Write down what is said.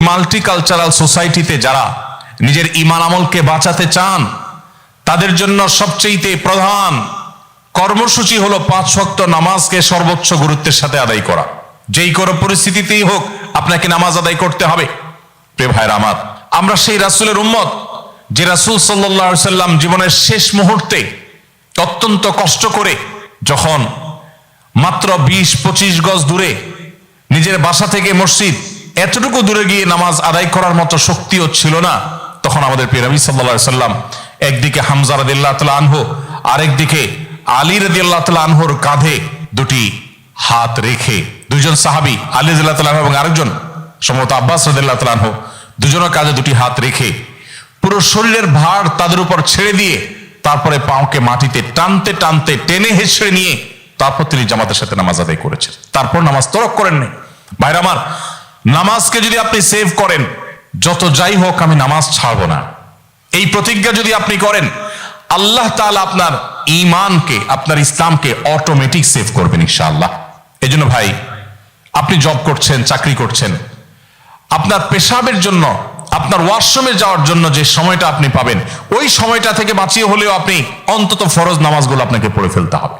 Multicultural সোসাইটিতে যারা নিজের ঈমান আমলকে বাঁচাতে চান, তাদের জন্য সবচেয়ে প্রধান কর্মসূচি হলো 5 ওয়াক্ত নামাজকে সর্বোচ্চ গুরুত্বের সাথে আদায় করা। যেই কোনো পরিস্থিতিতেই হোক আপনাকে নামাজ আদায় করতে হবে। প্রিয় ভাইরা আমার, আমরা সেই রাসূলের উম্মত যে রাসূল সাল্লাল্লাহু আলাইহি সাল্লাম জীবনের শেষ মুহূর্তে অত্যন্ত কষ্ট করে যখন মাত্র 20-25 গজ দূরে নিজের বাসা থেকে মসজিদ এতটুকু দূরে গিয়ে নামাজ আদায় করার মতো শক্তিও ছিল না, তখন আমাদের প্রিয় নবী সাল্লাল্লাহু আলাইহি সাল্লাম একদিকে হামজা রাদিয়াল্লাহু তাআলা আনহু, আরেকদিকে আলী রাদিয়াল্লাহু তাআলা আনহুর কাঁধে দুটি হাত রেখে, দুইজন সাহাবী আলী রাদিয়াল্লাহু তাআলা এবং আরেকজন সম্ভবত আব্বাস রাদিয়াল্লাহু তাআলা আনহু, দুজনের কাঁধে দুটি হাত রেখে পুরো শরীরের ভার তাদের উপর ছেড়ে দিয়ে তারপরে পাওকে মাটিতে টানতে টানতে টেনে হেঁচড়ে নিয়ে তারপর তিনি জামাতের সাথে নামাজ আদায় করেছেন। তারপর নামাজ তরক করেননি। ভাইরা আমার, নামাজকে যদি আপনি সেভ করেন, যত যাই হোক আমি নামাজ ছাড়বো না, এই প্রতিজ্ঞা যদি আপনি করেন, আল্লাহ তাআলা আপনার ঈমানকে, আপনার ইসলামকে অটোমেটিক সেভ করবেন ইনশাআল্লাহ। এই জন্য ভাই, আপনি জব করছেন, চাকরি করছেন, আপনার পেশাবের জন্য, আপনার ওয়াশরুমে যাওয়ার জন্য যে সময়টা আপনি পাবেন, ওই সময়টা থেকে বাঁচিয়ে হলেও আপনি অন্তত ফরজ নামাজগুলো আপনাকে পড়ে ফেলতে হবে।